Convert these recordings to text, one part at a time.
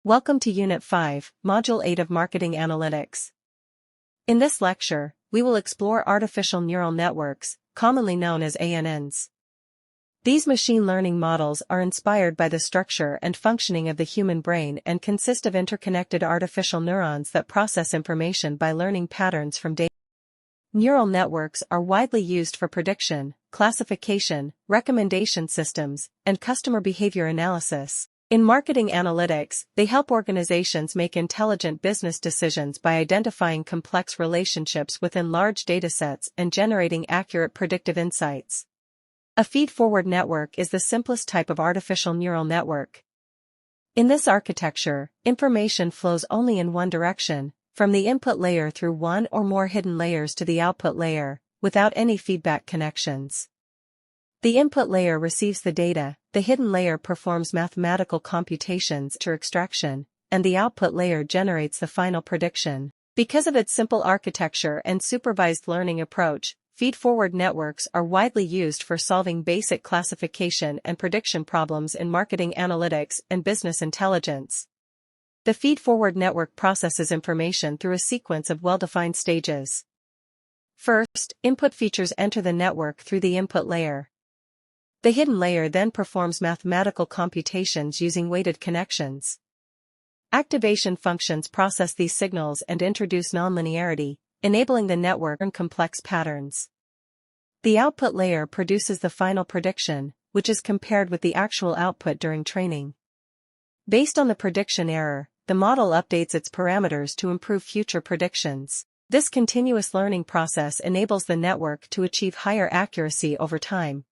Welcome to Unit 5, Module 8 of Marketing Analytics. In this lecture, we will explore artificial neural networks, commonly known as DNNs. These machine learning models are inspired by the structure and functioning of the human brain and consist of interconnected artificial neurons that process information by learning patterns from data. Neural networks are widely used for prediction, classification, recommendation systems, and customer behavior analysis. In marketing analytics, they help organizations make intelligent business decisions by identifying complex relationships within large datasets and generating accurate predictive insights. A feed-forward network is the simplest type of artificial neural network. In this architecture, information flows only in one direction, from the input layer through one or more hidden layers to the output layer, without any feedback connections. The input layer receives the data, the hidden layer performs mathematical computations to extraction, and the output layer generates the final prediction. Because of its simple architecture and supervised learning approach, feed-forward networks are widely used for solving basic classification and prediction problems in marketing analytics and business intelligence. The feed-forward network processes information through a sequence of well-defined stages. First, input features enter the network through the input layer. The hidden layer then performs mathematical computations using weighted connections. Activation functions process these signals and introduce nonlinearity, enabling the network to learn complex patterns. The output layer produces the final prediction, which is compared with the actual output during training. Based on the prediction error, the model updates its parameters to improve future predictions. This continuous learning process enables the network to achieve higher accuracy over time.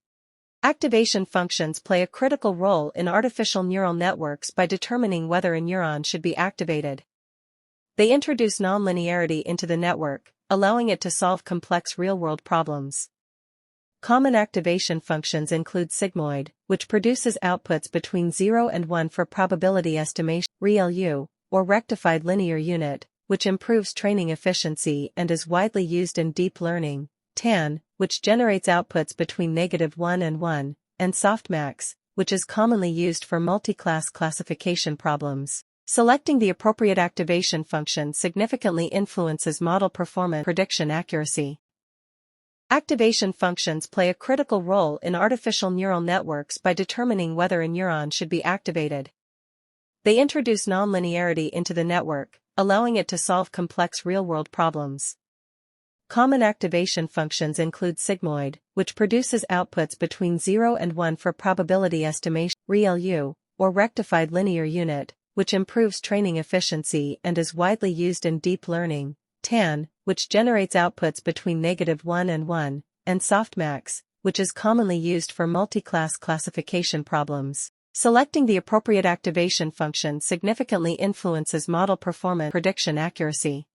Activation functions play a critical role in artificial neural networks by determining whether a neuron should be activated. They introduce nonlinearity into the network, allowing it to solve complex real-world problems. Common activation functions include sigmoid, which produces outputs between 0 and 1 for probability estimation, ReLU, or rectified linear unit, which improves training efficiency and is widely used in deep learning, TAN, which generates outputs between -1 and 1, and softmax, which is commonly used for multi-class classification problems. Selecting the appropriate activation function significantly influences model performance and prediction accuracy. Activation functions play a critical role in artificial neural networks by determining whether a neuron should be activated. They introduce nonlinearity into the network, allowing it to solve complex real-world problems. Common activation functions include sigmoid, which produces outputs between 0 and 1 for probability estimation, ReLU, or rectified linear unit, which improves training efficiency and is widely used in deep learning, TAN, which generates outputs between -1 and 1, and softmax, which is commonly used for multi-class classification problems. Selecting the appropriate activation function significantly influences model performance and prediction accuracy.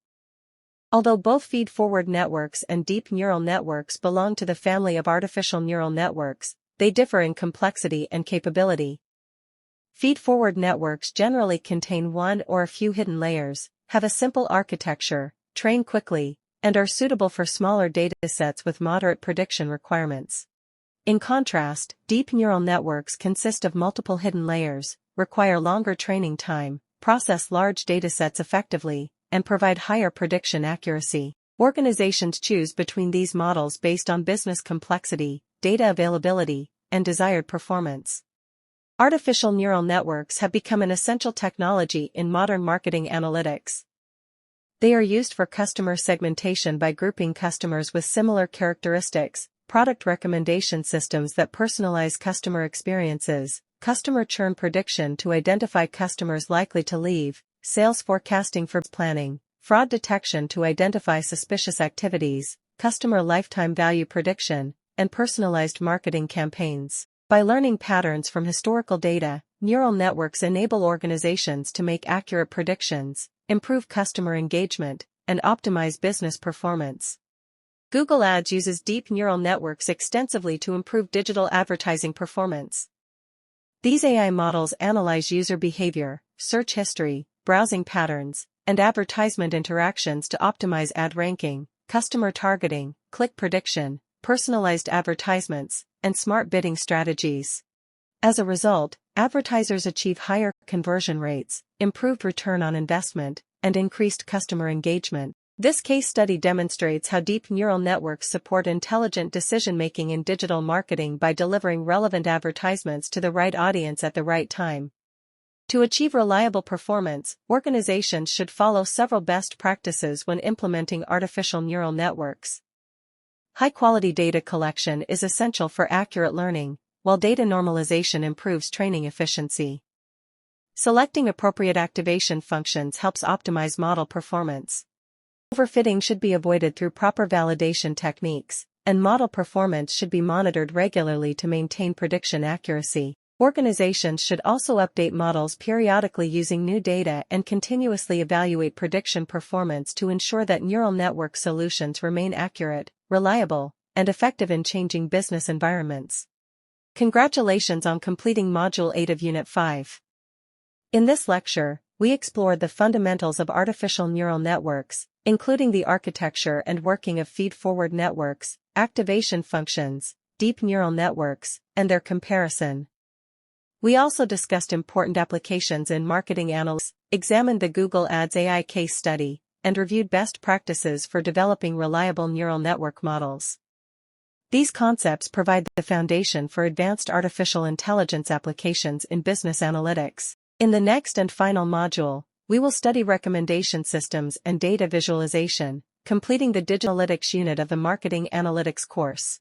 Although both feed-forward networks and deep neural networks belong to the family of artificial neural networks, they differ in complexity and capability. Feed-forward networks generally contain one or a few hidden layers, have a simple architecture, train quickly, and are suitable for smaller datasets with moderate prediction requirements. In contrast, deep neural networks consist of multiple hidden layers, require longer training time, process large datasets effectively, and provide higher prediction accuracy. Organizations choose between these models based on business complexity, data availability, and desired performance. Artificial neural networks have become an essential technology in modern marketing analytics. They are used for customer segmentation by grouping customers with similar characteristics, product recommendation systems that personalize customer experiences, customer churn prediction to identify customers likely to leave, sales forecasting for planning, fraud detection to identify suspicious activities, customer lifetime value prediction, and personalized marketing campaigns. By learning patterns from historical data, neural networks enable organizations to make accurate predictions, improve customer engagement, and optimize business performance. Google Ads uses deep neural networks extensively to improve digital advertising performance. These AI models analyze user behavior, search history, browsing patterns, and advertisement interactions to optimize ad ranking, customer targeting, click prediction, personalized advertisements, and smart bidding strategies. As a result, advertisers achieve higher conversion rates, improved return on investment, and increased customer engagement. This case study demonstrates how deep neural networks support intelligent decision-making in digital marketing by delivering relevant advertisements to the right audience at the right time. To achieve reliable performance, organizations should follow several best practices when implementing artificial neural networks. High-quality data collection is essential for accurate learning, while data normalization improves training efficiency. Selecting appropriate activation functions helps optimize model performance. Overfitting should be avoided through proper validation techniques, and model performance should be monitored regularly to maintain prediction accuracy. Organizations should also update models periodically using new data and continuously evaluate prediction performance to ensure that neural network solutions remain accurate, reliable, and effective in changing business environments. Congratulations on completing Module 8 of Unit 5. In this lecture, we explored the fundamentals of artificial neural networks, including the architecture and working of feed-forward networks, activation functions, deep neural networks, and their comparison. We also discussed important applications in marketing analytics, examined the Google Ads AI case study, and reviewed best practices for developing reliable neural network models. These concepts provide the foundation for advanced artificial intelligence applications in business analytics. In the next and final module, we will study recommendation systems and data visualization, completing the digital analytics unit of the marketing analytics course.